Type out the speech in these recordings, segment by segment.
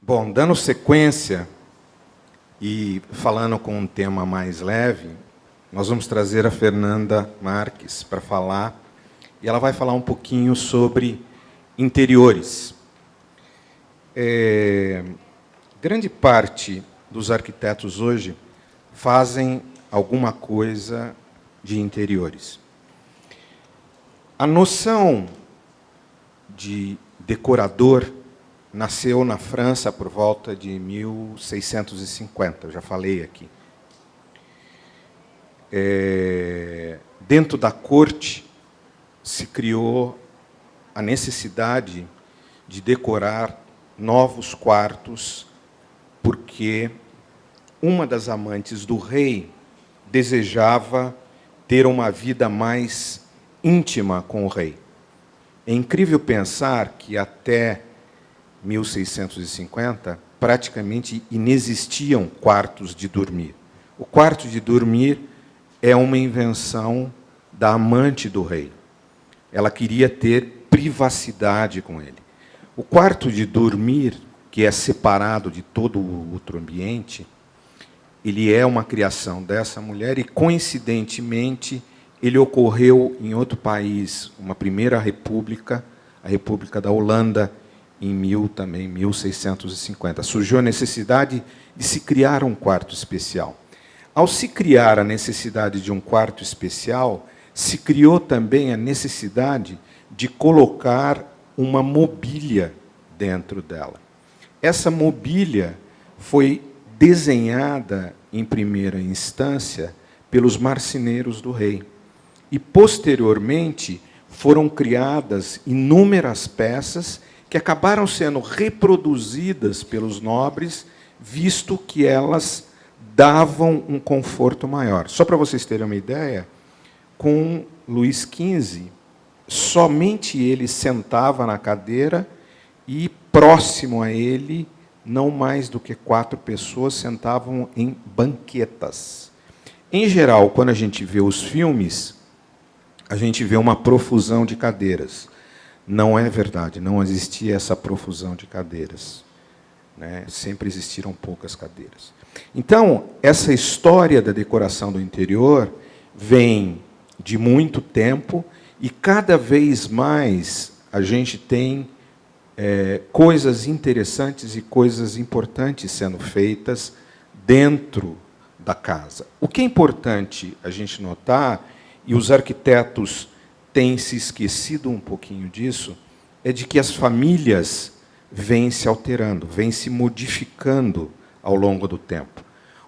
Bom, dando sequência e falando com um tema mais leve, nós vamos trazer a Fernanda Marques para falar, e ela vai falar um pouquinho sobre interiores. Grande parte dos arquitetos hoje fazem alguma coisa de interiores. A noção de decorador nasceu na França por volta de 1650, eu já falei aqui. Dentro da corte se criou a necessidade de decorar novos quartos, porque uma das amantes do rei desejava ter uma vida mais íntima com o rei. É incrível pensar que até 1650, praticamente inexistiam quartos de dormir. O quarto de dormir é uma invenção da amante do rei. Ela queria ter privacidade com ele. O quarto de dormir, que é separado de todo o outro ambiente, ele é uma criação dessa mulher e, coincidentemente, ele ocorreu em outro país, uma primeira república, a República da Holanda, em 1650. Surgiu a necessidade de se criar um quarto especial. Ao se criar a necessidade de um quarto especial, se criou também a necessidade de colocar uma mobília dentro dela. Essa mobília foi desenhada, em primeira instância, pelos marceneiros do rei. E, posteriormente, foram criadas inúmeras peças que acabaram sendo reproduzidas pelos nobres, visto que elas davam um conforto maior. Só para vocês terem uma ideia, com Luís XV, somente ele sentava na cadeira e, próximo a ele, não mais do que 4 pessoas sentavam em banquetas. Em geral, quando a gente vê os filmes, a gente vê uma profusão de cadeiras. Não é verdade, não existia essa profusão de cadeiras. Sempre existiram poucas cadeiras. Então, essa história da decoração do interior vem de muito tempo e, cada vez mais, a gente tem coisas interessantes e coisas importantes sendo feitas dentro da casa. O que é importante a gente notar, e os arquitetos têm se esquecido um pouquinho disso, é de que as famílias vêm se alterando, vêm se modificando ao longo do tempo.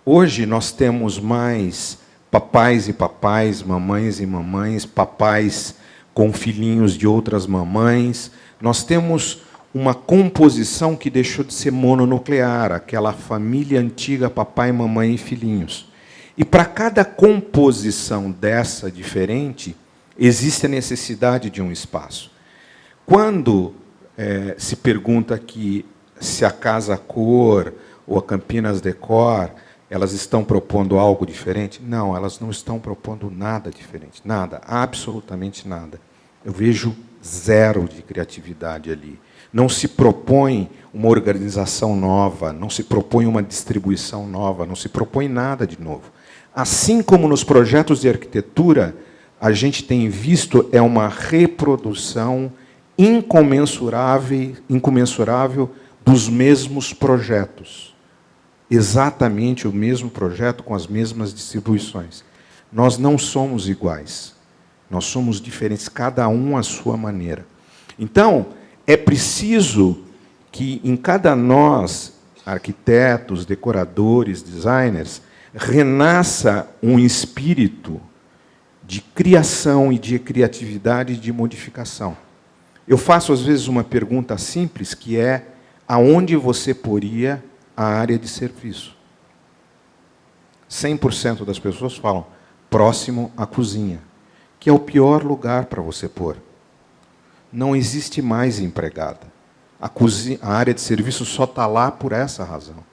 Hoje nós temos mais papais e papais, mamães e mamães, papais com filhinhos de outras mamães. Nós temos uma composição que deixou de ser mononuclear, aquela família antiga, papai, mamãe e filhinhos. E para cada composição dessa diferente, existe a necessidade de um espaço. Quando se pergunta aqui se a Casa Cor ou a Campinas Decor, elas estão propondo algo diferente? Não, elas não estão propondo nada diferente. Nada, absolutamente nada. Eu vejo zero de criatividade ali. Não se propõe uma organização nova, não se propõe uma distribuição nova, não se propõe nada de novo. Assim como nos projetos de arquitetura, a gente tem visto uma reprodução incomensurável dos mesmos projetos. Exatamente o mesmo projeto com as mesmas distribuições. Nós não somos iguais. Nós somos diferentes, cada um à sua maneira. Então, é preciso que em cada nós, arquitetos, decoradores, designers, renasça um espírito de criação e de criatividade e de modificação. Eu faço, às vezes, uma pergunta simples, que é: aonde você poria a área de serviço? 100% das pessoas falam próximo à cozinha, que é o pior lugar para você pôr. Não existe mais empregada. A área de serviço só está lá por essa razão.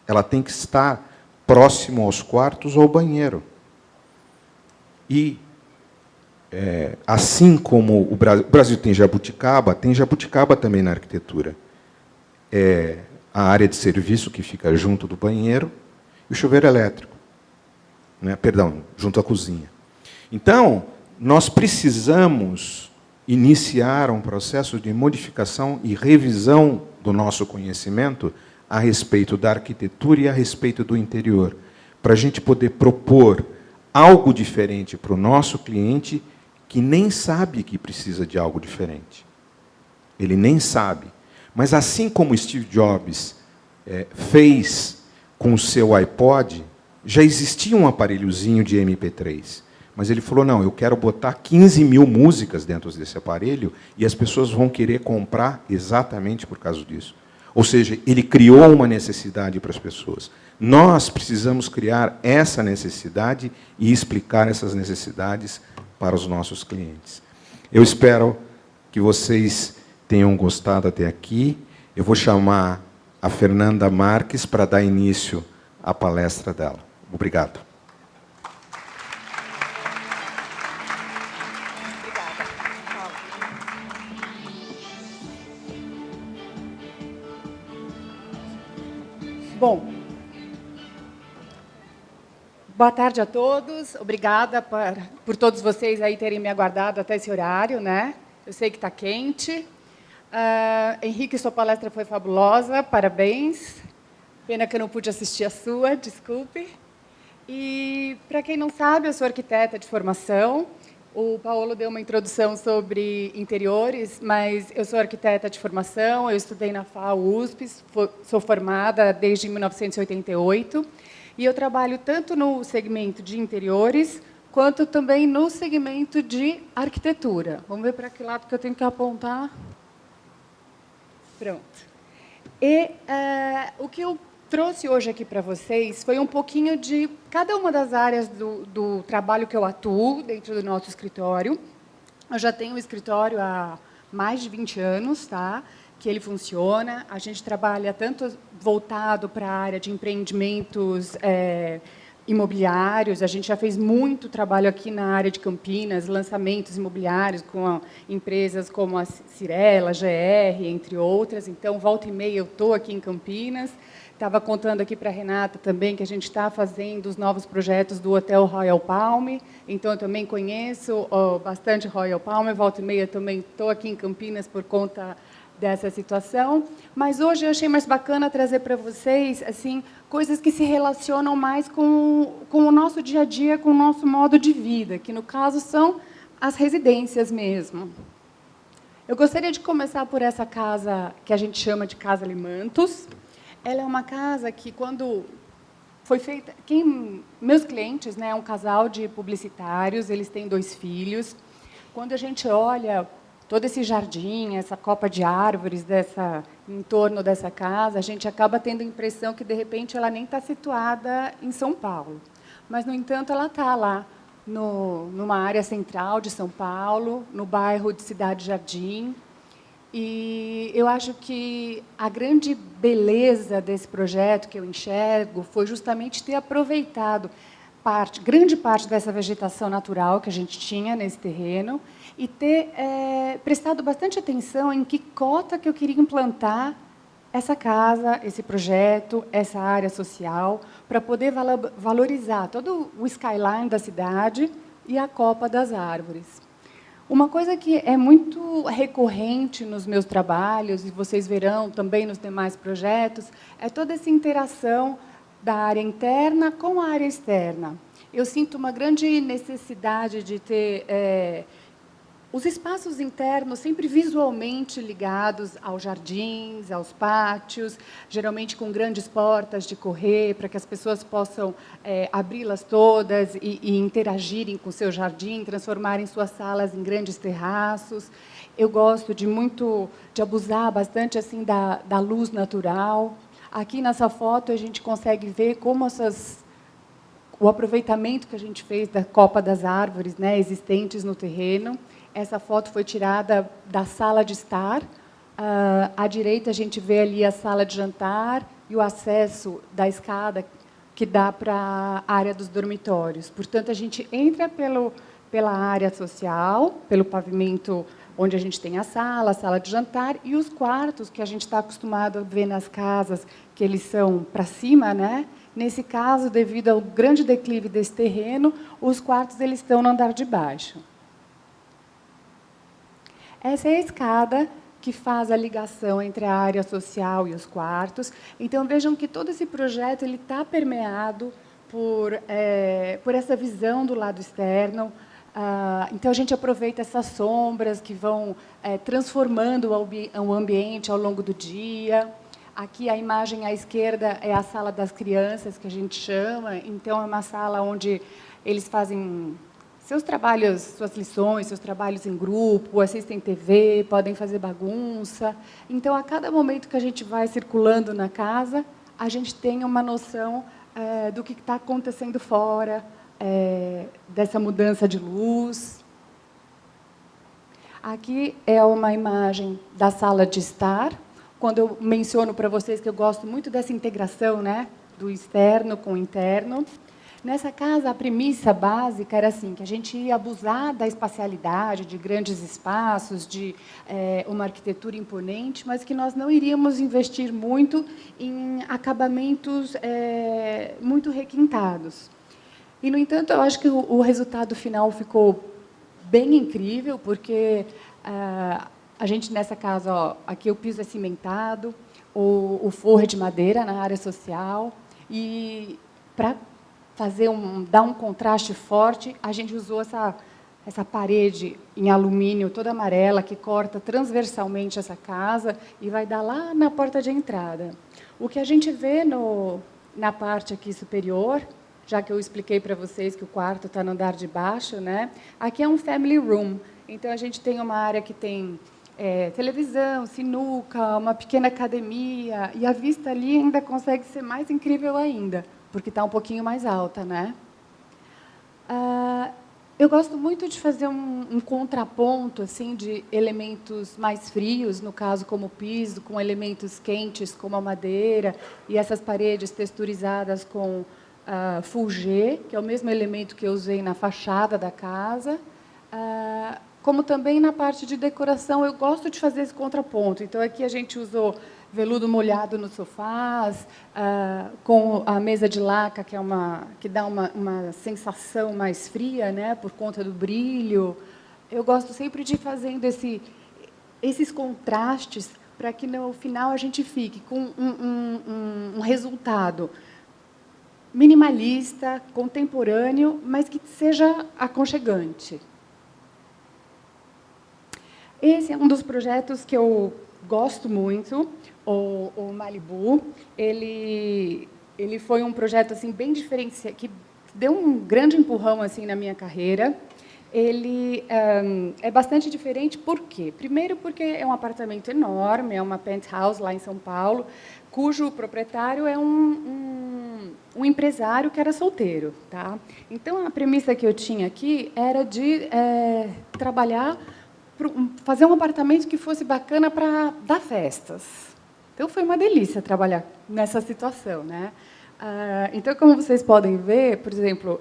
Ela tem que estar próximo aos quartos ou ao banheiro. E, assim como o Brasil tem jabuticaba também na arquitetura. a área de serviço que fica junto do banheiro e o chuveiro elétrico, né? Perdão, junto à cozinha. Então, nós precisamos iniciar um processo de modificação e revisão do nosso conhecimento a respeito da arquitetura e a respeito do interior, para a gente poder propor algo diferente para o nosso cliente que nem sabe que precisa de algo diferente. Ele nem sabe. Mas assim como Steve Jobs fez com o seu iPod, já existia um aparelhozinho de MP3. Mas ele falou, não, eu quero botar 15 mil músicas dentro desse aparelho e as pessoas vão querer comprar exatamente por causa disso. Ou seja, ele criou uma necessidade para as pessoas. Nós precisamos criar essa necessidade e explicar essas necessidades para os nossos clientes. Eu espero que vocês tenham gostado até aqui. Eu vou chamar a Fernanda Marques para dar início à palestra dela. Obrigado. Bom, boa tarde a todos. Obrigada por todos vocês aí terem me aguardado até esse horário, né? Eu sei que está quente. Henrique, sua palestra foi fabulosa, parabéns. Pena que eu não pude assistir a sua, desculpe. E, para quem não sabe, eu sou arquiteta de formação. O Paulo deu uma introdução sobre interiores, mas eu sou arquiteta de formação, eu estudei na FAU-USP, sou formada desde 1988, e eu trabalho tanto no segmento de interiores, quanto também no segmento de arquitetura. Vamos ver para que lado que eu tenho que apontar. Pronto. E o que eu trouxe hoje aqui para vocês foi um pouquinho de cada uma das áreas do trabalho que eu atuo dentro do nosso escritório. Eu já tenho um escritório há mais de 20 anos, tá? Que ele funciona. A gente trabalha tanto voltado para a área de empreendimentos imobiliários. A gente já fez muito trabalho aqui na área de Campinas, lançamentos imobiliários com empresas como a Cirela, GR, entre outras. Então, volta e meia, eu estou aqui em Campinas. Estava contando aqui para a Renata também que a gente está fazendo os novos projetos do Hotel Royal Palm. Então, eu também conheço bastante Royal Palm. Volta e meia, também estou aqui em Campinas por conta dessa situação. Mas hoje eu achei mais bacana trazer para vocês assim, coisas que se relacionam mais com o nosso dia a dia, com o nosso modo de vida, que, no caso, são as residências mesmo. Eu gostaria de começar por essa casa que a gente chama de Casa Alimentos. Ela é uma casa que, quando foi feita... meus clientes, né, é um casal de publicitários, eles têm 2 filhos. Quando a gente olha todo esse jardim, essa copa de árvores em torno dessa casa, a gente acaba tendo a impressão que, de repente, ela nem está situada em São Paulo. Mas, no entanto, ela está lá, numa área central de São Paulo, no bairro de Cidade Jardim. E eu acho que a grande beleza desse projeto que eu enxergo foi justamente ter aproveitado grande parte dessa vegetação natural que a gente tinha nesse terreno e ter prestado bastante atenção em que cota que eu queria implantar essa casa, esse projeto, essa área social, para poder valorizar todo o skyline da cidade e a copa das árvores. Uma coisa que é muito recorrente nos meus trabalhos, e vocês verão também nos demais projetos, é toda essa interação da área interna com a área externa. Eu sinto uma grande necessidade de ter os espaços internos sempre visualmente ligados aos jardins, aos pátios, geralmente com grandes portas de correr, para que as pessoas possam abri-las todas e interagirem com o seu jardim, transformarem suas salas em grandes terraços. Eu gosto de abusar bastante assim da luz natural. Aqui nessa foto a gente consegue ver como o aproveitamento que a gente fez da copa das árvores, né, existentes no terreno. Essa foto foi tirada da sala de estar. À direita, a gente vê ali a sala de jantar e o acesso da escada que dá para a área dos dormitórios. Portanto, a gente entra pela área social, pelo pavimento onde a gente tem a sala de jantar e os quartos que a gente está acostumado a ver nas casas, que eles são para cima, né? Nesse caso, devido ao grande declive desse terreno, os quartos eles estão no andar de baixo. Essa é a escada que faz a ligação entre a área social e os quartos. Então, vejam que todo esse projeto está permeado por essa visão do lado externo. Então, a gente aproveita essas sombras que vão transformando o ambiente ao longo do dia. Aqui, a imagem à esquerda é a sala das crianças, que a gente chama. Então, é uma sala onde eles fazem seus trabalhos, suas lições, seus trabalhos em grupo, assistem TV, podem fazer bagunça. Então, a cada momento que a gente vai circulando na casa, a gente tem uma noção do que está acontecendo fora, dessa mudança de luz. Aqui é uma imagem da sala de estar, quando eu menciono para vocês que eu gosto muito dessa integração, né, do externo com o interno. Nessa casa, a premissa básica era assim, que a gente ia abusar da espacialidade, de grandes espaços, de uma arquitetura imponente, mas que nós não iríamos investir muito em acabamentos muito requintados. E, no entanto, eu acho que o resultado final ficou bem incrível, porque a gente, nessa casa, ó, aqui o piso é cimentado, o forro é de madeira na área social, e para dar um contraste forte, a gente usou essa parede em alumínio toda amarela que corta transversalmente essa casa e vai dar lá na porta de entrada. O que a gente vê na parte aqui superior, já que eu expliquei para vocês que o quarto está no andar de baixo, né? Aqui é um family room. Então, a gente tem uma área que tem televisão, sinuca, uma pequena academia, e a vista ali ainda consegue ser mais incrível ainda, porque está um pouquinho mais alta, né? Eu gosto muito de fazer um contraponto assim, de elementos mais frios, no caso, como o piso, com elementos quentes, como a madeira, e essas paredes texturizadas com fulgê, que é o mesmo elemento que eu usei na fachada da casa. Como também na parte de decoração, eu gosto de fazer esse contraponto. Então, aqui a gente usou veludo molhado nos sofás, com a mesa de laca, que dá uma sensação mais fria, né, por conta do brilho. Eu gosto sempre de ir fazendo esses contrastes para que, no final, a gente fique com um resultado minimalista, contemporâneo, mas que seja aconchegante. Esse é um dos projetos que eu gosto muito, o Malibu. Ele foi um projeto assim bem diferenciado, que deu um grande empurrão assim na minha carreira. Ele é bastante diferente, por quê? Primeiro, porque é um apartamento enorme, é uma penthouse lá em São Paulo, cujo proprietário é um empresário que era solteiro. Tá? Então, a premissa que eu tinha aqui era de fazer um apartamento que fosse bacana para dar festas. Então, foi uma delícia trabalhar nessa situação, né? Então, como vocês podem ver, por exemplo,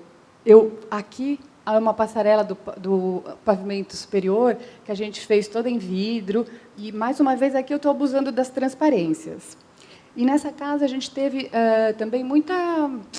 aqui há uma passarela do pavimento superior que a gente fez toda em vidro, e, mais uma vez, aqui eu estou abusando das transparências. E, nessa casa, a gente teve também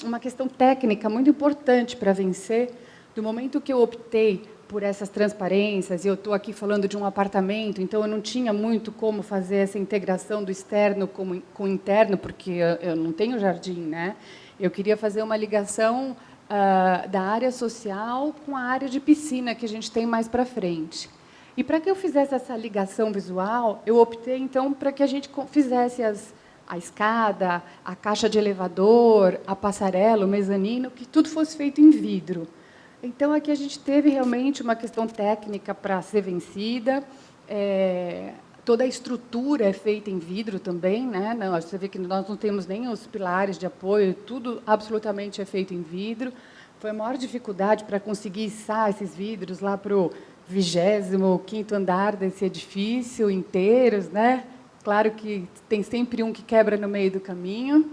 uma questão técnica muito importante para vencer, do momento que eu optei por essas transparências, e eu estou aqui falando de um apartamento, então eu não tinha muito como fazer essa integração do externo com o interno, porque eu não tenho jardim, né? Eu queria fazer uma ligação da área social com a área de piscina, que a gente tem mais para frente. E, para que eu fizesse essa ligação visual, eu optei, então, para que a gente fizesse a escada, a caixa de elevador, a passarela, o mezanino, que tudo fosse feito em vidro. Então, aqui a gente teve realmente uma questão técnica para ser vencida. Toda a estrutura é feita em vidro também, né? Você vê que nós não temos nem os pilares de apoio, tudo absolutamente é feito em vidro. Foi a maior dificuldade para conseguir içar esses vidros lá para o 25º andar desse edifício, inteiros, né? Claro que tem sempre um que quebra no meio do caminho.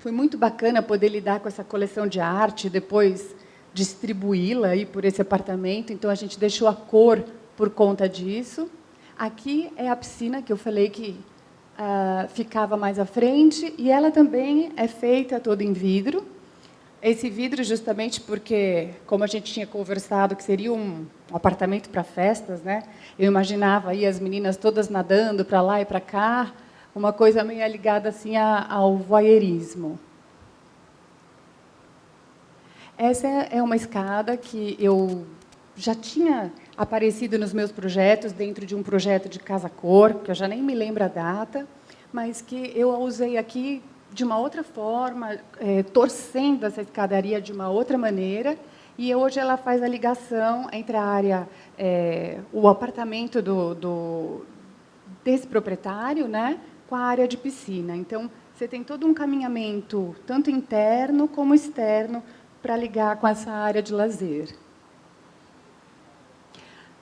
Foi muito bacana poder lidar com essa coleção de arte depois distribuí-la aí por esse apartamento, então a gente deixou a cor por conta disso. Aqui é a piscina que eu falei que ficava mais à frente, e ela também é feita toda em vidro. Esse vidro justamente porque, como a gente tinha conversado, que seria um apartamento para festas, né? Eu imaginava aí as meninas todas nadando para lá e para cá, uma coisa meio ligada assim ao voyeurismo. Essa é uma escada que eu já tinha aparecido nos meus projetos, dentro de um projeto de casa-cor, que eu já nem me lembro a data, mas que eu a usei aqui de uma outra forma, torcendo essa escadaria de uma outra maneira, e hoje ela faz a ligação entre a área, o apartamento desse proprietário, né, com a área de piscina. Então, você tem todo um caminhamento, tanto interno como externo, para ligar com essa área de lazer.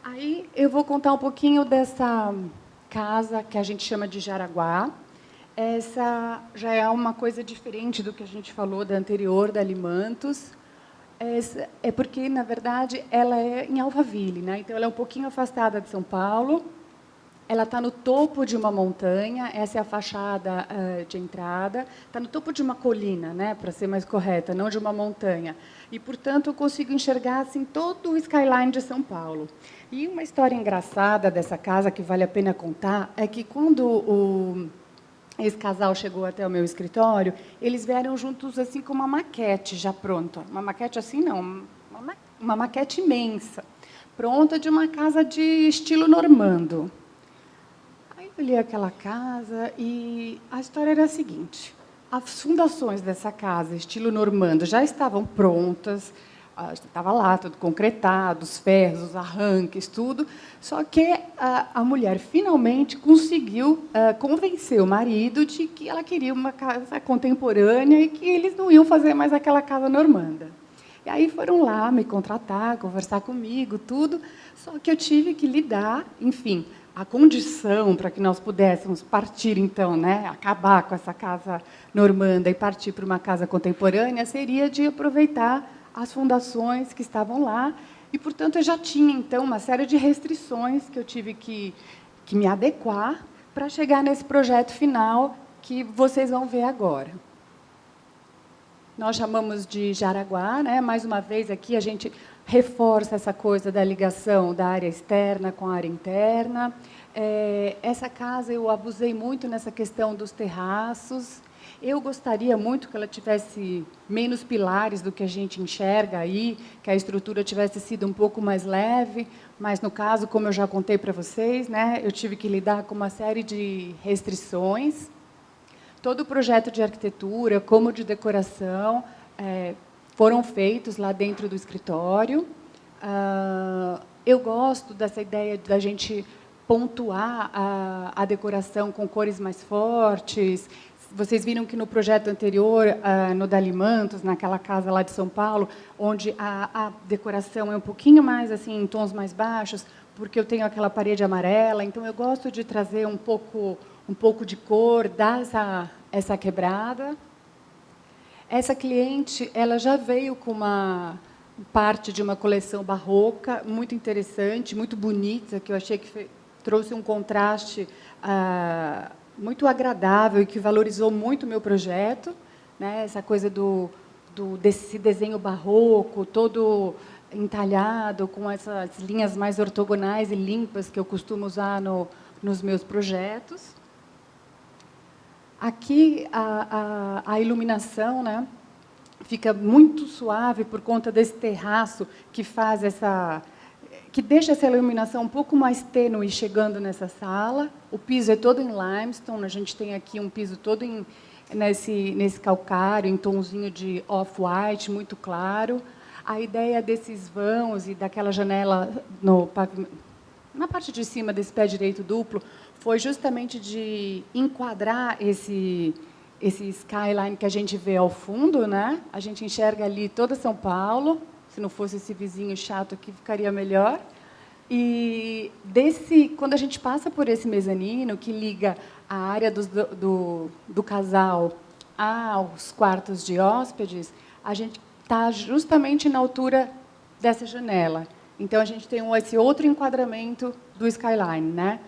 Aí eu vou contar um pouquinho dessa casa que a gente chama de Jaraguá. Essa já é uma coisa diferente do que a gente falou da anterior, da Alimantos. Essa é porque, na verdade, ela é em Alphaville, né? Então, ela é um pouquinho afastada de São Paulo. Ela está no topo de uma montanha, essa é a fachada de entrada. Está no topo de uma colina, né, para ser mais correta, não de uma montanha. E, portanto, eu consigo enxergar assim, todo o skyline de São Paulo. E uma história engraçada dessa casa, que vale a pena contar, é que quando esse casal chegou até o meu escritório, eles vieram juntos assim com uma maquete já pronta. Uma maquete assim, não, uma maquete imensa, pronta de uma casa de estilo normando. Aí eu olhei aquela casa e a história era a seguinte: as fundações dessa casa, estilo normando, já estavam prontas, estava lá tudo concretado, os ferros, os arranques, tudo. Só que a mulher finalmente conseguiu convencer o marido de que ela queria uma casa contemporânea e que eles não iam fazer mais aquela casa normanda. E aí foram lá me contratar, conversar comigo, tudo. Só que eu tive que lidar, enfim, a condição para que nós pudéssemos partir, então, né, acabar com essa casa normanda e partir para uma casa contemporânea, seria de aproveitar as fundações que estavam lá. E, portanto, eu já tinha, então, uma série de restrições que eu tive que me adequar para chegar nesse projeto final que vocês vão ver agora. Nós chamamos de Jaraguá, né? Mais uma vez, aqui a gente reforça essa coisa da ligação da área externa com a área interna. Essa casa eu abusei muito nessa questão dos terraços. Eu gostaria muito que ela tivesse menos pilares do que a gente enxerga aí, que a estrutura tivesse sido um pouco mais leve, mas, no caso, como eu já contei para vocês, né, eu tive que lidar com uma série de restrições. Todo o projeto de arquitetura, como de decoração, foram feitos lá dentro do escritório. Eu gosto dessa ideia da gente pontuar a decoração com cores mais fortes. Vocês viram que no projeto anterior, no da Alimantos, naquela casa lá de São Paulo, onde a decoração é um pouquinho mais assim, em tons mais baixos, porque eu tenho aquela parede amarela. Então, eu gosto de trazer um pouco de cor, dar essa quebrada. Essa cliente, ela já veio com uma parte de uma coleção barroca muito interessante, muito bonita, que eu achei que trouxe um contraste muito agradável e que valorizou muito o meu projeto, né? Essa coisa desse desenho barroco, todo entalhado, com essas linhas mais ortogonais e limpas que eu costumo usar nos meus projetos. Aqui, a iluminação, né, fica muito suave por conta desse terraço que faz que deixa essa iluminação um pouco mais tênue chegando nessa sala. O piso é todo em limestone, a gente tem aqui um piso todo nesse calcário, em tomzinho de off-white, muito claro. A ideia desses vãos e daquela janela na parte de cima desse pé direito duplo foi justamente de enquadrar esse skyline que a gente vê ao fundo, né? A gente enxerga ali toda São Paulo. Se não fosse esse vizinho chato aqui, ficaria melhor. E quando a gente passa por esse mezanino, que liga a área do casal aos quartos de hóspedes, a gente está justamente na altura dessa janela. Então, a gente tem esse outro enquadramento do skyline, né?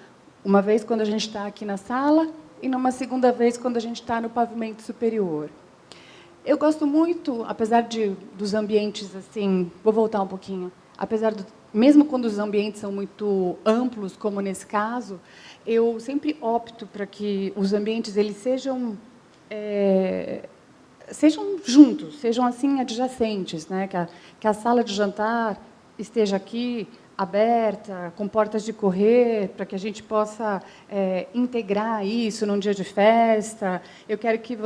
Uma vez quando a gente está aqui na sala e numa segunda vez quando a gente está no pavimento superior. Eu gosto muito, apesar dos ambientes assim, vou voltar um pouquinho, mesmo quando os ambientes são muito amplos, como nesse caso, eu sempre opto para que os ambientes eles sejam juntos, sejam assim adjacentes, né? Que a sala de jantar esteja aqui aberta, com portas de correr, para que a gente possa integrar isso num dia de festa. Eu quero que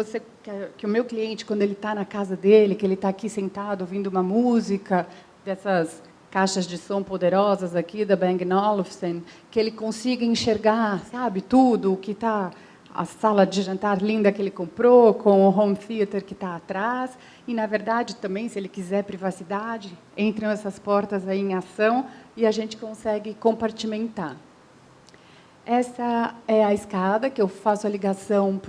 o meu cliente, quando ele está na casa dele, que ele está aqui sentado ouvindo uma música dessas caixas de som poderosas aqui da Bang & Olufsen, que ele consiga enxergar, sabe, tudo o que está a sala de jantar linda que ele comprou, com o home theater que está atrás. E, na verdade, também, se ele quiser privacidade, entram essas portas aí em ação e a gente consegue compartimentar. Essa é a escada, que eu faço a ligação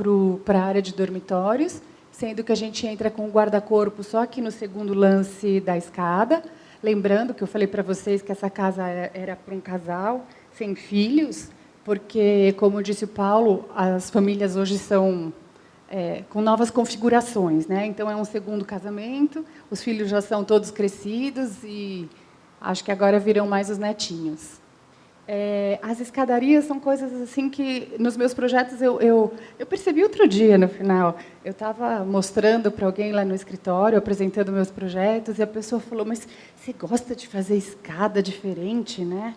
para a área de dormitórios, sendo que a gente entra com o guarda-corpo só aqui no segundo lance da escada. Lembrando que eu falei para vocês que essa casa era para um casal sem filhos, porque, como disse o Paulo, as famílias hoje são com novas configurações, né? Então, é um segundo casamento, os filhos já são todos crescidos e acho que agora virão mais os netinhos. As escadarias são coisas assim que, nos meus projetos, eu percebi outro dia, no final. Eu estava mostrando para alguém lá no escritório, apresentando meus projetos, e a pessoa falou, mas você gosta de fazer escada diferente, né?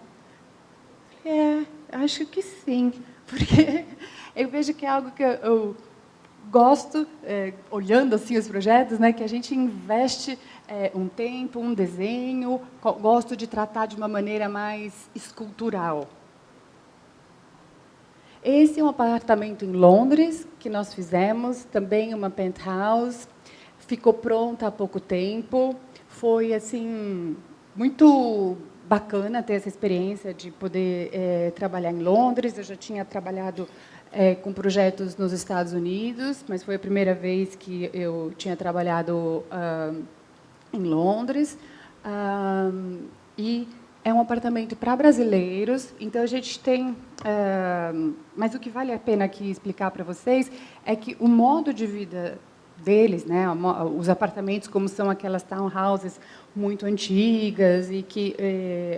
Acho que sim, porque eu vejo que é algo que eu gosto, olhando assim os projetos, né, que a gente investe um tempo, um desenho, gosto de tratar de uma maneira mais escultural. Esse é um apartamento em Londres, que nós fizemos, também uma penthouse, ficou pronta há pouco tempo, foi assim muito bacana ter essa experiência de poder trabalhar em Londres. Eu já tinha trabalhado com projetos nos Estados Unidos, mas foi a primeira vez que eu tinha trabalhado em Londres. E é um apartamento para brasileiros, então a gente tem... mas o que vale a pena aqui explicar para vocês é que o modo de vida deles, né, os apartamentos, como são aquelas townhouses muito antigas e que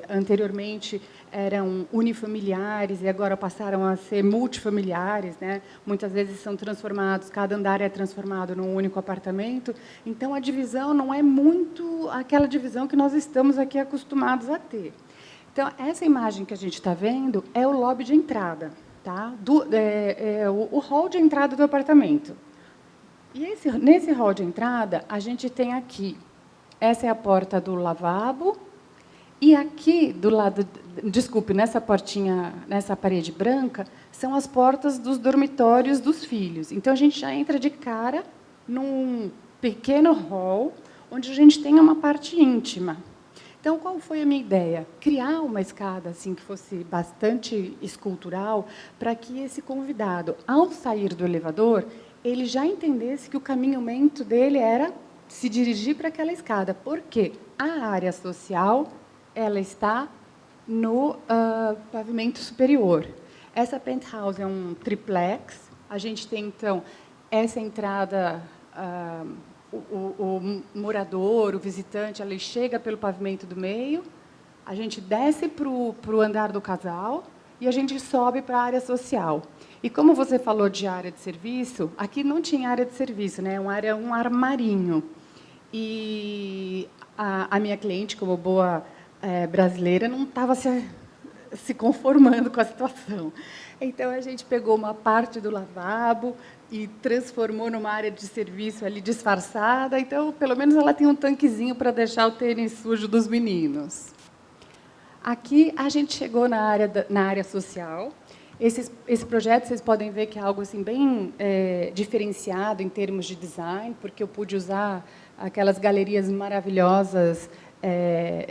anteriormente eram unifamiliares e agora passaram a ser multifamiliares, né? Muitas vezes são transformados, cada andar é transformado num único apartamento. Então, a divisão não é muito aquela divisão que nós estamos aqui acostumados a ter. Então, essa imagem que a gente está vendo é o lobby de entrada, tá? O hall de entrada do apartamento. E nesse hall de entrada, a gente tem aqui, essa é a porta do lavabo, e aqui, do lado, desculpe, nessa portinha, nessa parede branca, são as portas dos dormitórios dos filhos. Então, a gente já entra de cara num pequeno hall, onde a gente tem uma parte íntima. Então, qual foi a minha ideia? Criar uma escada assim que fosse bastante escultural, para que esse convidado, ao sair do elevador, ele já entendesse que o caminhamento dele era se dirigir para aquela escada. Por quê? A área social ela está no pavimento superior. Essa penthouse é um triplex. A gente tem, então, essa entrada... o morador, o visitante, ele chega pelo pavimento do meio, a gente desce para o andar do casal e a gente sobe para a área social. E como você falou de área de serviço, aqui não tinha área de serviço, né? Um armarinho. E a minha cliente, como boa brasileira, não estava se conformando com a situação. Então, a gente pegou uma parte do lavabo e transformou numa área de serviço ali disfarçada. Então, pelo menos, ela tem um tanquezinho para deixar o tênis sujo dos meninos. Aqui, a gente chegou na área social. Esse projeto, vocês podem ver que é algo assim, bem diferenciado em termos de design, porque eu pude usar aquelas galerias maravilhosas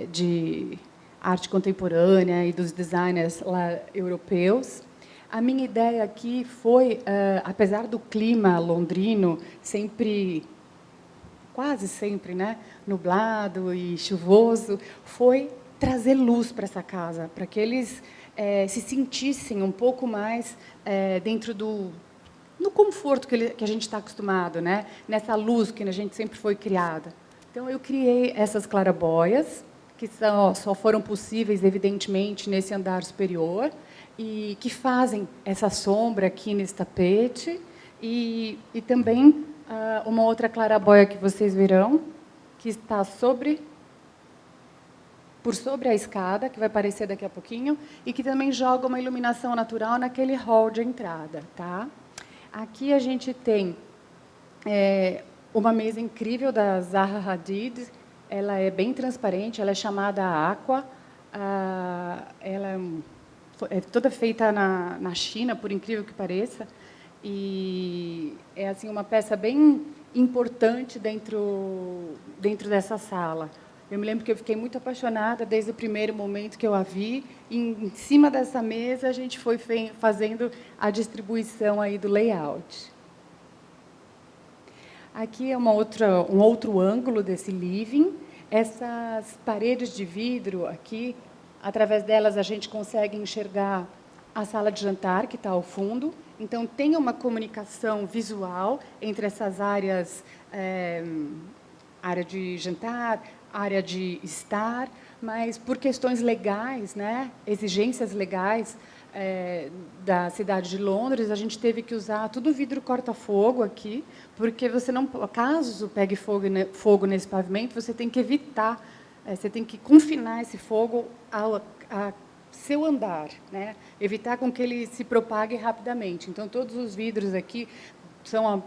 de arte contemporânea e dos designers lá europeus. A minha ideia aqui foi, apesar do clima londrino sempre quase sempre, né, nublado e chuvoso, foi trazer luz para essa casa, para que eles se sentissem um pouco mais dentro no conforto que a gente está acostumado, né? Nessa luz que a gente sempre foi criada. Então, eu criei essas claraboias, que só foram possíveis, evidentemente, nesse andar superior, e que fazem essa sombra aqui nesse tapete, e também uma outra claraboia que vocês verão, que está por sobre a escada, que vai aparecer daqui a pouquinho, e que também joga uma iluminação natural naquele hall de entrada. Tá? Aqui a gente tem uma mesa incrível da Zaha Hadid. Ela é bem transparente, ela é chamada Aqua. Ela é toda feita na China, por incrível que pareça. E é assim, uma peça bem importante dentro dessa sala. Eu me lembro que eu fiquei muito apaixonada desde o primeiro momento que eu a vi. Em cima dessa mesa, a gente foi fazendo a distribuição aí do layout. Aqui é um outro ângulo desse living. Essas paredes de vidro aqui, através delas a gente consegue enxergar a sala de jantar, que está ao fundo. Então, tem uma comunicação visual entre essas áreas, área de jantar, área de estar, mas por questões legais, né, exigências legais da cidade de Londres, a gente teve que usar tudo vidro corta-fogo aqui, porque você não, caso pegue fogo nesse pavimento, você tem que evitar, você tem que confinar esse fogo a seu andar, né, evitar com que ele se propague rapidamente. Então, todos os vidros aqui são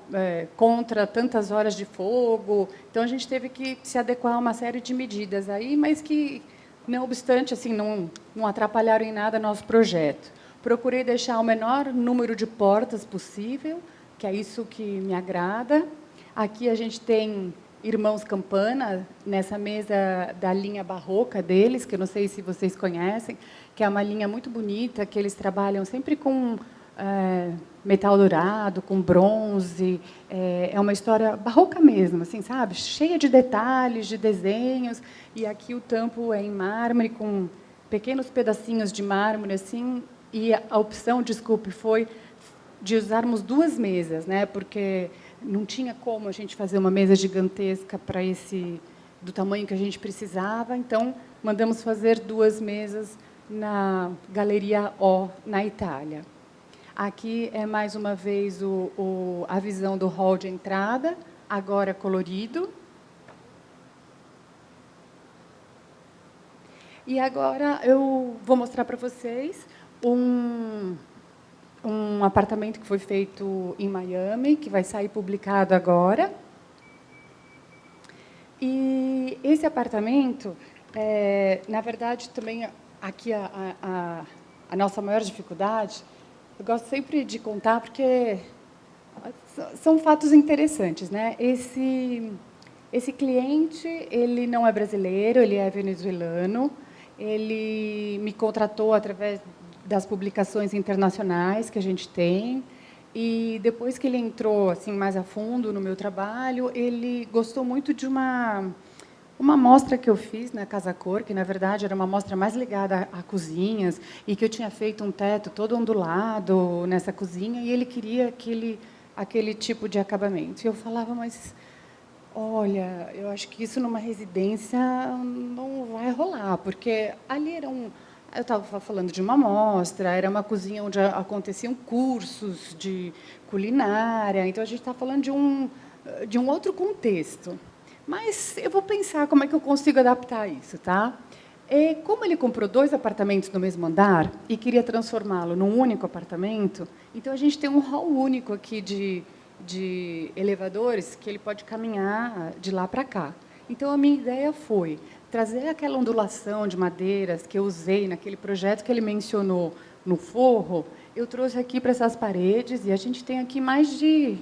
contra tantas horas de fogo. Então, a gente teve que se adequar a uma série de medidas aí, mas que, não obstante, assim, não atrapalharam em nada nosso projeto. Procurei deixar o menor número de portas possível, que é isso que me agrada. Aqui a gente tem Irmãos Campana, nessa mesa da linha barroca deles, que eu não sei se vocês conhecem, que é uma linha muito bonita, que eles trabalham sempre com metal dourado, com bronze. É uma história barroca mesmo, assim, sabe? Cheia de detalhes, de desenhos. E aqui o tampo é em mármore, com pequenos pedacinhos de mármore, assim. E a opção, desculpe, foi de usarmos 2 mesas, né? Porque não tinha como a gente fazer uma mesa gigantesca para do tamanho que a gente precisava. Então, mandamos fazer 2 mesas na Galeria O, na Itália. Aqui é, mais uma vez, a visão do hall de entrada, agora colorido. E agora eu vou mostrar para vocês um apartamento que foi feito em Miami, que vai sair publicado agora. E esse apartamento, na verdade, também aqui a nossa maior dificuldade, eu gosto sempre de contar, porque são fatos interessantes, né? Esse cliente, ele não é brasileiro, ele é venezuelano. Ele me contratou através das publicações internacionais que a gente tem. E depois que ele entrou assim mais a fundo no meu trabalho, ele gostou muito de uma mostra que eu fiz na Casa Cor, que, na verdade, era uma mostra mais ligada a cozinhas, e que eu tinha feito um teto todo ondulado nessa cozinha, e ele queria aquele tipo de acabamento. E eu falava, mas, olha, eu acho que isso numa residência não vai rolar, porque ali eu estava falando de uma mostra, era uma cozinha onde aconteciam cursos de culinária, então a gente está falando de um outro contexto. Mas eu vou pensar como é que eu consigo adaptar isso, tá? Como ele comprou 2 apartamentos no mesmo andar e queria transformá-lo num único apartamento, então a gente tem um hall único aqui de elevadores que ele pode caminhar de lá para cá. Então, a minha ideia foi trazer aquela ondulação de madeiras que eu usei naquele projeto que ele mencionou no forro, eu trouxe aqui para essas paredes, e a gente tem aqui mais de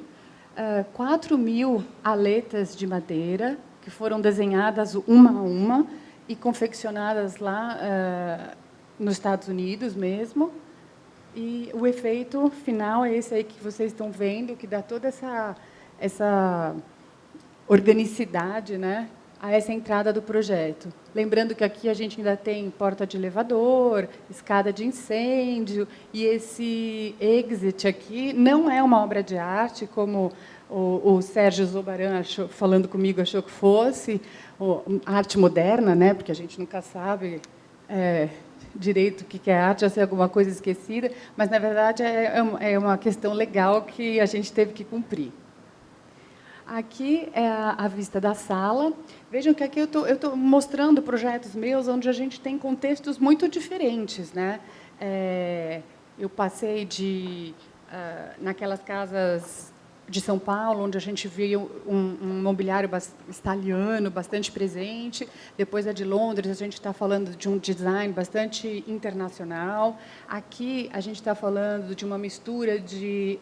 4.000 aletas de madeira, que foram desenhadas uma a uma e confeccionadas lá nos Estados Unidos mesmo. E o efeito final é esse aí que vocês estão vendo, que dá toda organicidade, né, a essa entrada do projeto. Lembrando que aqui a gente ainda tem porta de elevador, escada de incêndio, e esse exit aqui não é uma obra de arte, como o Sérgio Zobaran falando comigo achou que fosse, arte moderna, né, porque a gente nunca sabe direito o que é arte, já sei alguma coisa esquecida, mas, na verdade, é uma questão legal que a gente teve que cumprir. Aqui é a vista da sala. Vejam que aqui eu estou mostrando projetos meus onde a gente tem contextos muito diferentes, né? Eu passei naquelas casas de São Paulo, onde a gente viu um mobiliário italiano bastante presente. Depois a de Londres, a gente está falando de um design bastante internacional. Aqui a gente está falando de uma mistura de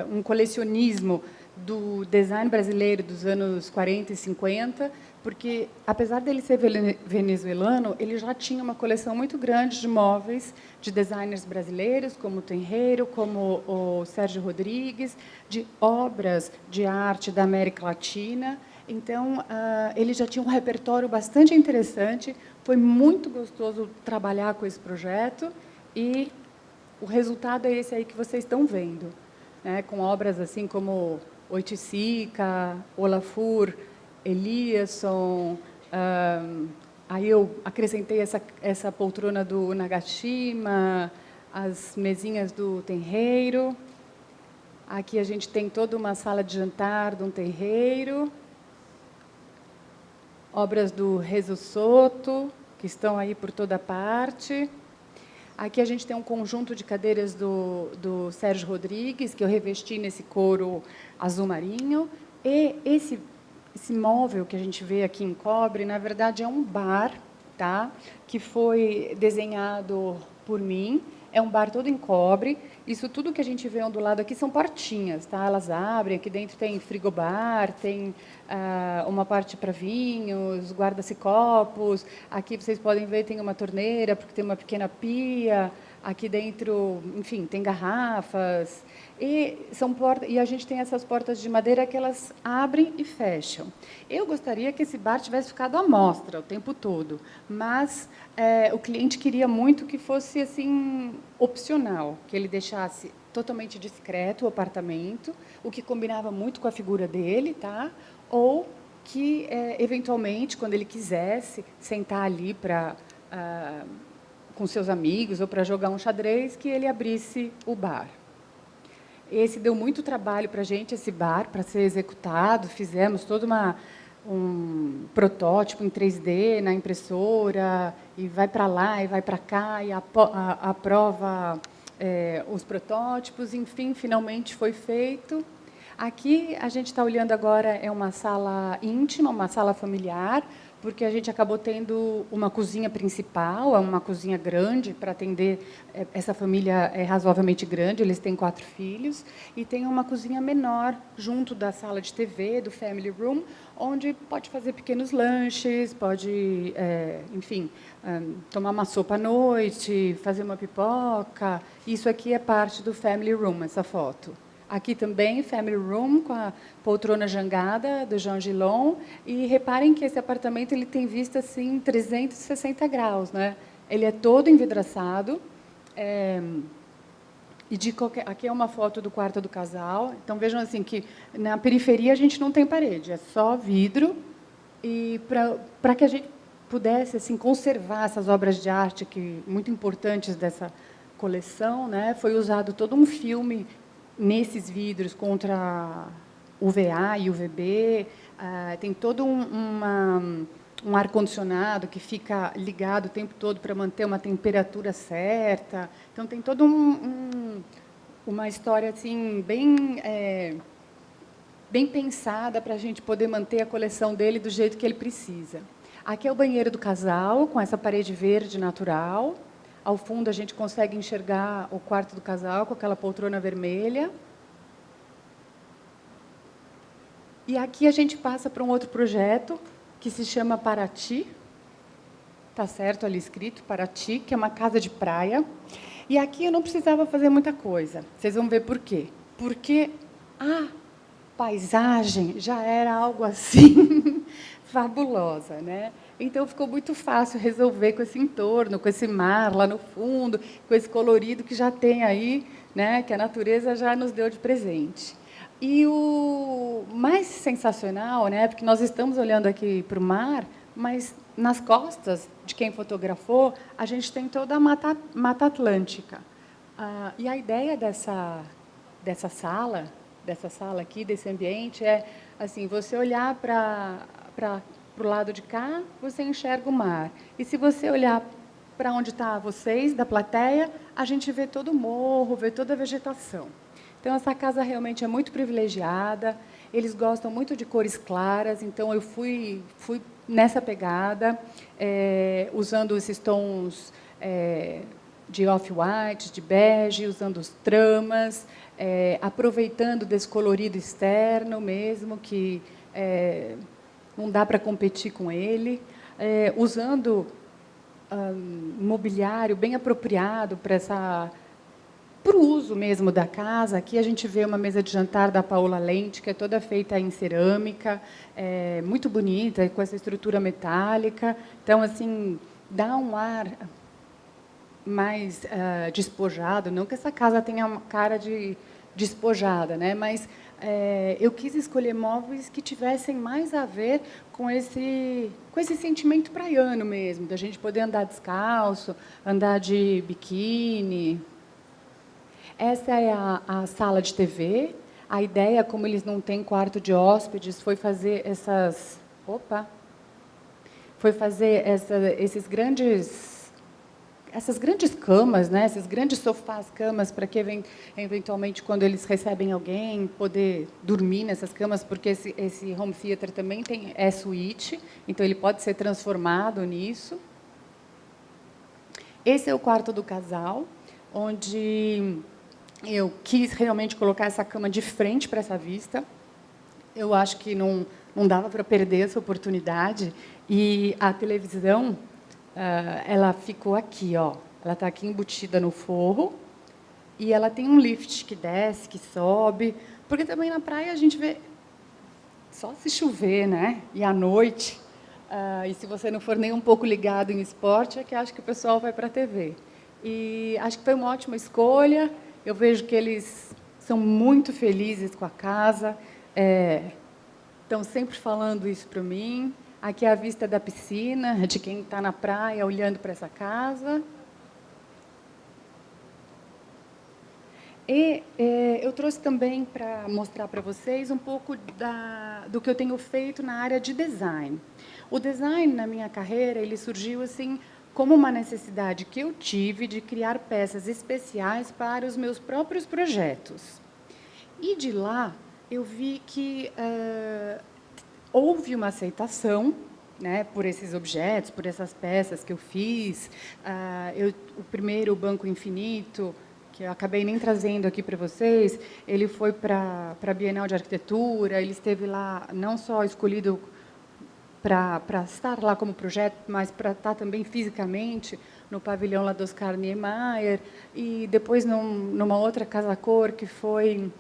um colecionismo do design brasileiro dos anos 40 e 50, porque, apesar dele ser venezuelano, ele já tinha uma coleção muito grande de móveis de designers brasileiros, como o Tenreiro, como o Sérgio Rodrigues, de obras de arte da América Latina. Então, ele já tinha um repertório bastante interessante. Foi muito gostoso trabalhar com esse projeto e o resultado é esse aí que vocês estão vendo, né, com obras assim como Oiticica, Olafur, Eliasson. Aí eu acrescentei essa poltrona do Nagashima, as mesinhas do Tenreiro. Aqui a gente tem toda uma sala de jantar de um Tenreiro. Obras do Rezo Soto, que estão aí por toda parte. Aqui a gente tem um conjunto de cadeiras do Sérgio Rodrigues, que eu revesti nesse couro azul marinho. E esse móvel que a gente vê aqui em cobre, na verdade, é um bar, tá? Que foi desenhado por mim. É um bar todo em cobre. Isso tudo que a gente vê do lado aqui são portinhas, tá? Elas abrem. Aqui dentro tem frigobar, tem uma parte para vinhos, guarda-se copos. Aqui vocês podem ver, tem uma torneira, porque tem uma pequena pia. Aqui dentro, enfim, tem garrafas. E a gente tem essas portas de madeira que elas abrem e fecham. Eu gostaria que esse bar tivesse ficado à mostra o tempo todo, mas o cliente queria muito que fosse assim opcional, que ele deixasse totalmente discreto o apartamento, o que combinava muito com a figura dele, tá? Ou que eventualmente, quando ele quisesse sentar ali com seus amigos ou para jogar um xadrez, que ele abrisse o bar. Esse deu muito trabalho para a gente, esse bar, para ser executado. Fizemos todo um protótipo em 3D na impressora, e vai para lá, e vai para cá, e aprova os protótipos. Enfim, finalmente foi feito. Aqui, a gente está olhando agora, é uma sala íntima, uma sala familiar, porque a gente acabou tendo uma cozinha principal, uma cozinha grande para atender. Essa família é razoavelmente grande, eles têm 4 filhos, e tem uma cozinha menor junto da sala de TV, do family room, onde pode fazer pequenos lanches, pode, enfim, tomar uma sopa à noite, fazer uma pipoca. Isso aqui é parte do family room, essa foto. Aqui também, family room, com a poltrona jangada do Jean Gillon. E reparem que esse apartamento ele tem vista assim, 360 graus. Né? Ele é todo envidraçado. Aqui é uma foto do quarto do casal. Então, vejam assim que na periferia a gente não tem parede, é só vidro. E para que a gente pudesse assim, conservar essas obras de arte muito importantes dessa coleção, né, foi usado todo um filme nesses vidros contra UVA e UVB. Tem todo um ar-condicionado que fica ligado o tempo todo para manter uma temperatura certa. Então, tem toda uma história assim, bem pensada para a gente poder manter a coleção dele do jeito que ele precisa. Aqui é o banheiro do casal, com essa parede verde natural. Ao fundo, a gente consegue enxergar o quarto do casal com aquela poltrona vermelha. E aqui a gente passa para um outro projeto que se chama Paraty. Está certo ali escrito, Paraty, que é uma casa de praia. E aqui eu não precisava fazer muita coisa. Vocês vão ver por quê. Porque paisagem já era algo assim fabulosa, né? Então ficou muito fácil resolver com esse entorno, com esse mar lá no fundo, com esse colorido que já tem aí, né? Que a natureza já nos deu de presente. E o mais sensacional, né? Porque nós estamos olhando aqui para o mar, mas nas costas de quem fotografou a gente tem toda a Mata Atlântica. E a ideia dessa sala aqui, desse ambiente, é assim, você olhar para o lado de cá, você enxerga o mar. E se você olhar para onde está vocês, da plateia, a gente vê todo o morro, vê toda a vegetação. Então, essa casa realmente é muito privilegiada, eles gostam muito de cores claras, então eu fui nessa pegada, usando esses tons de off-white, de bege, usando os tramas, aproveitando desse colorido externo mesmo, que não dá para competir com ele, usando mobiliário bem apropriado para o uso mesmo da casa. Aqui a gente vê uma mesa de jantar da Paola Lente, que é toda feita em cerâmica, muito bonita, com essa estrutura metálica. Então, assim, dá um ar mais despojado, não que essa casa tenha uma cara de despojada, né? Mas eu quis escolher móveis que tivessem mais a ver com esse sentimento praiano mesmo, da gente poder andar descalço, andar de biquíni. Essa é a sala de TV. A ideia, como eles não têm quarto de hóspedes, foi fazer essas grandes camas, né? Esses grandes sofás-camas, para que, eventualmente, quando eles recebem alguém, poder dormir nessas camas, porque esse home theater também é suíte, então ele pode ser transformado nisso. Esse é o quarto do casal, onde eu quis realmente colocar essa cama de frente para essa vista. Eu acho que não dava para perder essa oportunidade. E a televisão, ela ficou aqui, ó. Ela está aqui embutida no forro. E ela tem um lift que desce, que sobe. Porque também na praia a gente vê só se chover, né? E à noite. E se você não for nem um pouco ligado em esporte, é que acho que o pessoal vai para a TV. E acho que foi uma ótima escolha. Eu vejo que eles são muito felizes com a casa. Estão sempre falando isso para mim. Aqui é a vista da piscina, de quem está na praia olhando para essa casa. E eu trouxe também para mostrar para vocês um pouco do que eu tenho feito na área de design. O design, na minha carreira, ele surgiu assim como uma necessidade que eu tive de criar peças especiais para os meus próprios projetos. E de lá eu vi que houve uma aceitação, né, por esses objetos, por essas peças que eu fiz. O primeiro Banco Infinito, que eu acabei nem trazendo aqui para vocês, ele foi para a Bienal de Arquitetura, ele esteve lá não só escolhido para estar lá como projeto, mas para estar também fisicamente no pavilhão lá do Oscar Niemeyer, e depois numa outra Casa Cor que foi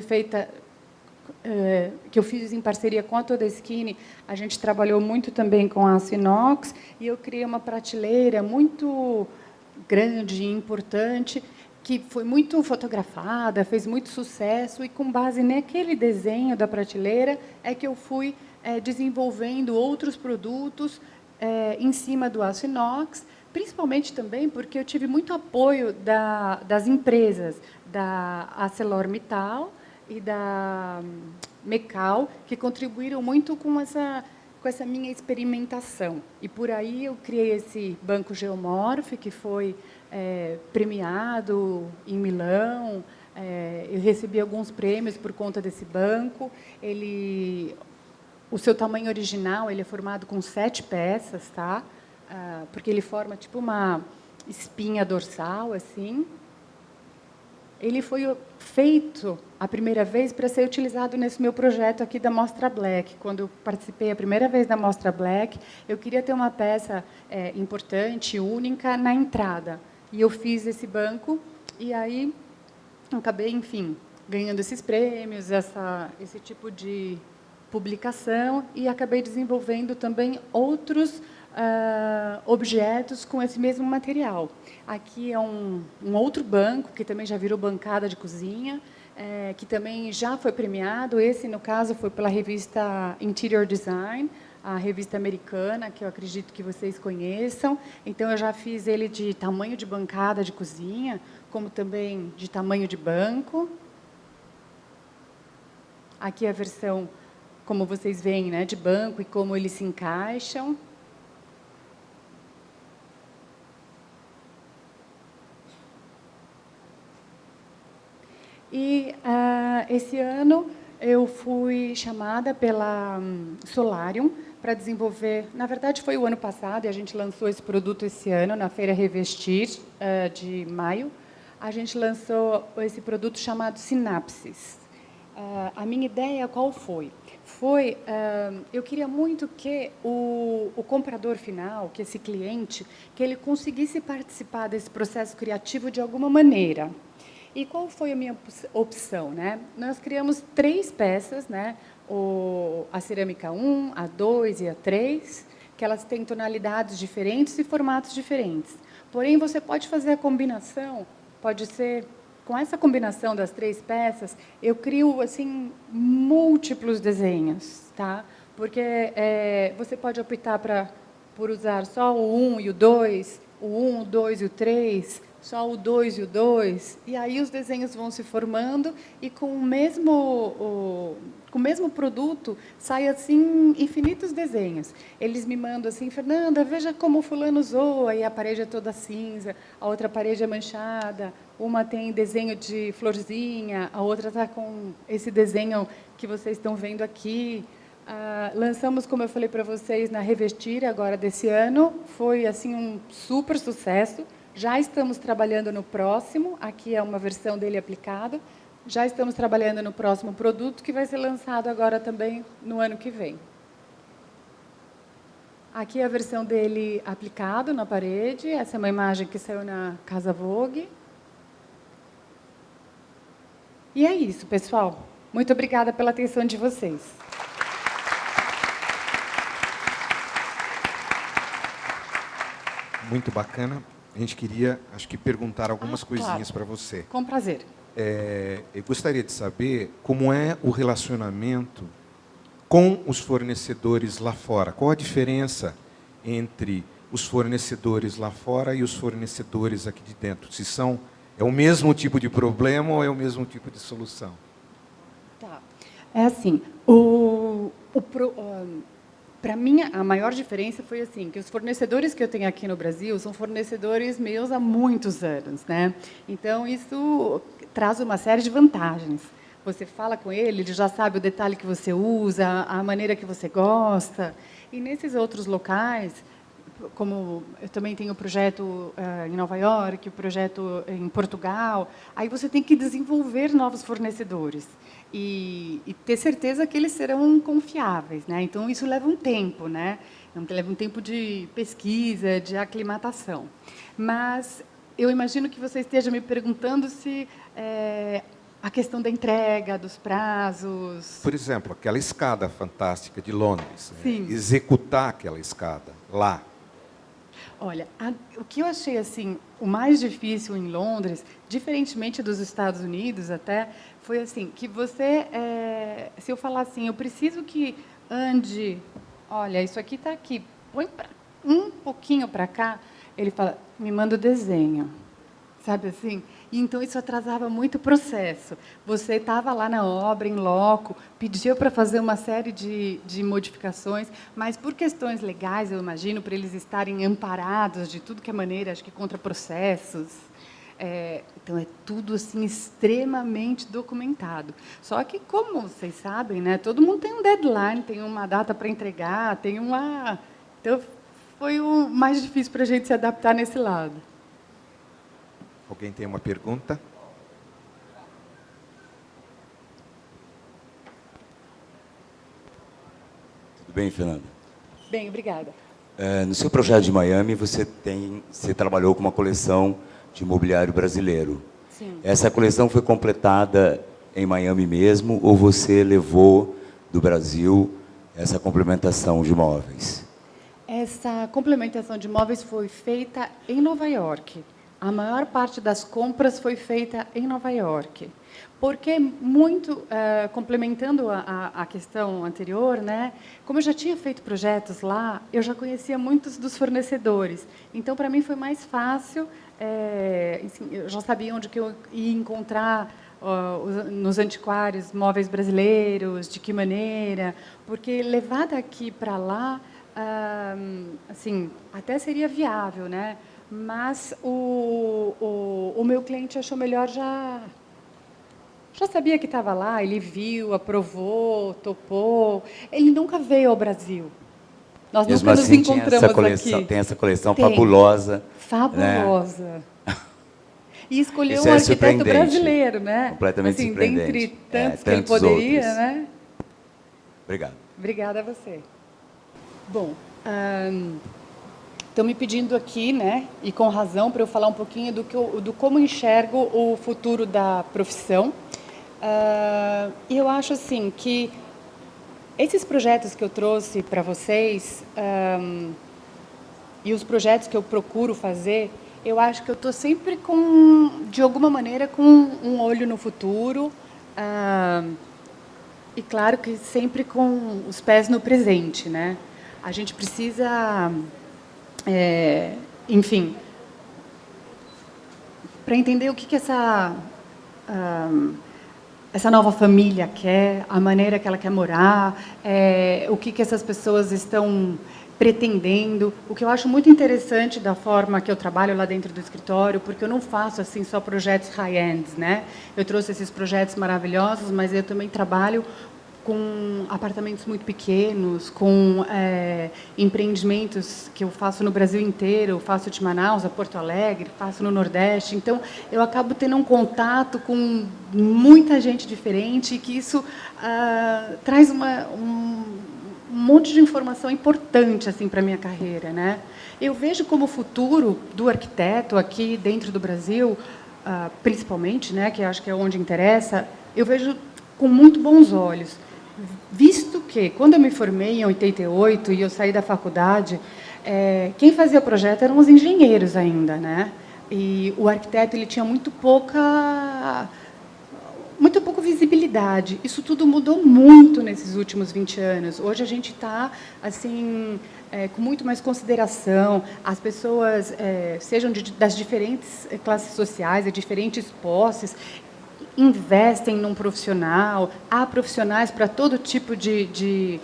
feita, que eu fiz em parceria com a Todeschini. A gente trabalhou muito também com aço inox, e eu criei uma prateleira muito grande e importante, que foi muito fotografada, fez muito sucesso, e com base naquele desenho da prateleira é que eu fui desenvolvendo outros produtos em cima do aço inox, principalmente também porque eu tive muito apoio das empresas, da ArcelorMittal e da Mecal, que contribuíram muito com essa minha experimentação. E por aí eu criei esse banco Geomorph, que foi premiado em Milão. Eu recebi alguns prêmios por conta desse banco. O seu tamanho original, ele é formado com 7 peças, tá? Porque ele forma tipo uma espinha dorsal, assim. Ele foi feito a primeira vez para ser utilizado nesse meu projeto aqui da Mostra Black. Quando eu participei a primeira vez da Mostra Black, eu queria ter uma peça importante, única, na entrada. E eu fiz esse banco, e aí acabei, enfim, ganhando esses prêmios, esse tipo de publicação, e acabei desenvolvendo também outros objetos com esse mesmo material. Aqui é um outro banco, que também já virou bancada de cozinha, que também já foi premiado. Esse, no caso, foi pela revista Interior Design, a revista americana, que eu acredito que vocês conheçam. Então, eu já fiz ele de tamanho de bancada de cozinha, como também de tamanho de banco. Aqui a versão, como vocês veem, né, de banco e como eles se encaixam. E esse ano eu fui chamada pela Solarium para desenvolver. Na verdade, foi o ano passado e a gente lançou esse produto esse ano na Feira Revestir de maio. A gente lançou esse produto chamado Sinapsis. A minha ideia qual foi? Eu queria muito que o comprador final, que esse cliente, que ele conseguisse participar desse processo criativo de alguma maneira. E qual foi a minha opção, né? Nós criamos 3 peças, né? A cerâmica 1, a 2 e a 3, que elas têm tonalidades diferentes e formatos diferentes. Porém, você pode fazer a combinação, pode ser com essa combinação das 3 peças, eu crio assim múltiplos desenhos, tá? Porque você pode optar por usar só o 1 e o 2, o 1, o 2 e o 3, só o 2 e o 2, e aí os desenhos vão se formando e com o mesmo produto sai assim infinitos desenhos. Eles me mandam assim, Fernanda, veja como o fulano usou, aí a parede é toda cinza, a outra parede é manchada, uma tem desenho de florzinha, a outra está com esse desenho que vocês estão vendo aqui. Lançamos, como eu falei para vocês, na Revestir agora desse ano, foi assim um super sucesso. Já estamos trabalhando no próximo, aqui é uma versão dele aplicada. Já estamos trabalhando no próximo produto, que vai ser lançado agora também no ano que vem. Aqui é a versão dele aplicado na parede. Essa é uma imagem que saiu na Casa Vogue. E é isso, pessoal. Muito obrigada pela atenção de vocês. Muito bacana. A gente queria, acho que, perguntar algumas coisinhas claro. para você. Com prazer. Eu gostaria de saber como é o relacionamento com os fornecedores lá fora. Qual a diferença entre os fornecedores lá fora e os fornecedores aqui de dentro? Se é o mesmo tipo de problema ou é o mesmo tipo de solução? Tá. É assim, para mim, a maior diferença foi assim, que os fornecedores que eu tenho aqui no Brasil são fornecedores meus há muitos anos, né? Então, isso traz uma série de vantagens. Você fala com ele já sabe o detalhe que você usa, a maneira que você gosta. E nesses outros locais, como eu também tenho o projeto em Nova York, o projeto em Portugal, aí você tem que desenvolver novos fornecedores e ter certeza que eles serão confiáveis, né? Então isso leva um tempo, né? Leva um tempo de pesquisa, de aclimatação. Mas eu imagino que você esteja me perguntando se a questão da entrega, dos prazos. Por exemplo, aquela escada fantástica de Londres. Sim. Executar aquela escada lá. Olha, o que eu achei assim o mais difícil em Londres, diferentemente dos Estados Unidos até, foi assim que você, se eu falar assim, eu preciso que ande, olha, isso aqui está aqui, põe um pouquinho para cá, ele fala, me manda o desenho, sabe assim? E então isso atrasava muito o processo. Você estava lá na obra, em loco, pediu para fazer uma série de modificações, mas por questões legais, eu imagino, para eles estarem amparados de tudo que é maneira, acho que contra processos. Então, é tudo assim, extremamente documentado. Só que, como vocês sabem, né, todo mundo tem um deadline, tem uma data para entregar, tem uma... Então, foi o mais difícil para a gente se adaptar nesse lado. Alguém tem uma pergunta? Tudo bem, Fernanda? Bem, obrigada. No seu projeto de Miami, você trabalhou com uma coleção de mobiliário brasileiro. Sim. Essa coleção foi completada em Miami mesmo, ou você levou do Brasil essa complementação de móveis? Essa complementação de móveis foi feita em Nova York. A maior parte das compras foi feita em Nova York. Porque, muito, complementando a questão anterior, né, como eu já tinha feito projetos lá, eu já conhecia muitos dos fornecedores. Então, para mim, foi mais fácil, assim, eu já sabia onde que eu ia encontrar nos antiquários móveis brasileiros, de que maneira, porque levar daqui para lá, assim, até seria viável, né? Mas o meu cliente achou melhor já sabia que estava lá, ele viu, aprovou, topou. Ele nunca veio ao Brasil. Nós Mesmo nunca nos assim, encontramos aqui. tem essa coleção Tem. fabulosa. Fabulosa. Né? E escolheu Isso um é arquiteto surpreendente. brasileiro, né? Completamente assim, surpreendente. dentre tantos que ele Tantos poderia, outros. né? Obrigado. Obrigada a você. Bom, estão me pedindo aqui, né, e com razão, para eu falar um pouquinho do como enxergo o futuro da profissão. E eu acho assim que esses projetos que eu trouxe para vocês e os projetos que eu procuro fazer, eu acho que eu estou sempre de alguma maneira, com um olho no futuro. E claro que sempre com os pés no presente, né? A gente precisa, enfim, para entender o que essa nova família quer, a maneira que ela quer morar, o que essas pessoas estão pretendendo. O que eu acho muito interessante da forma que eu trabalho lá dentro do escritório, porque eu não faço assim só projetos high-end, né? Eu trouxe esses projetos maravilhosos, mas eu também trabalho com apartamentos muito pequenos, com empreendimentos que eu faço no Brasil inteiro, eu faço de Manaus a Porto Alegre, faço no Nordeste. Então, eu acabo tendo um contato com muita gente diferente e que isso traz um monte de informação importante assim para a minha carreira, né? Eu vejo como futuro do arquiteto aqui dentro do Brasil, principalmente, né, que eu acho que é onde interessa, eu vejo com muito bons olhos. Visto que, quando eu me formei em 88 e eu saí da faculdade, quem fazia o projeto eram os engenheiros ainda, né? E o arquiteto ele tinha muito pouca visibilidade. Isso tudo mudou muito nesses últimos 20 anos. Hoje a gente está assim com muito mais consideração. As pessoas, sejam das diferentes classes sociais, de diferentes posses, investem num profissional. Há profissionais para todo tipo de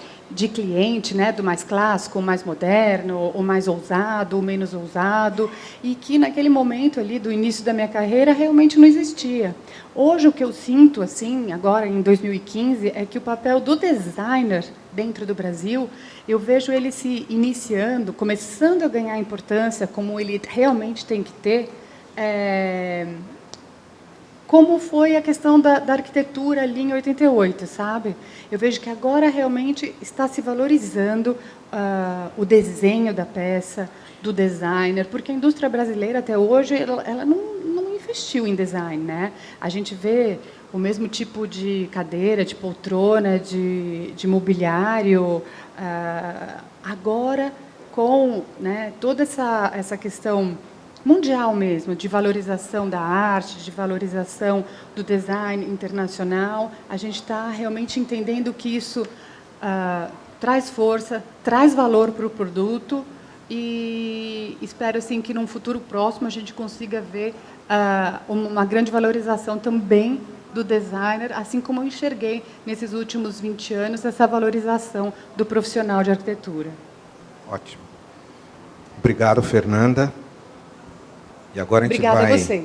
cliente, né, do mais clássico, o mais moderno, o mais ousado, o menos ousado, e que naquele momento ali do início da minha carreira realmente não existia. Hoje o que eu sinto assim, agora em 2015, é que o papel do designer dentro do Brasil, eu vejo ele se iniciando, começando a ganhar importância como ele realmente tem que ter. Como foi a questão da arquitetura ali em 88, sabe? Eu vejo que agora realmente está se valorizando o desenho da peça, do designer, porque a indústria brasileira até hoje ela não investiu em design, né? A gente vê o mesmo tipo de cadeira, de poltrona, de mobiliário, agora com, né, toda essa questão mundial mesmo, de valorização da arte, de valorização do design internacional, a gente está realmente entendendo que isso traz força, traz valor para o produto e espero assim que num futuro próximo a gente consiga ver uma grande valorização também do designer, assim como eu enxerguei nesses últimos 20 anos essa valorização do profissional de arquitetura. Ótimo. Obrigado, Fernanda. E agora a gente Obrigada vai a vocês.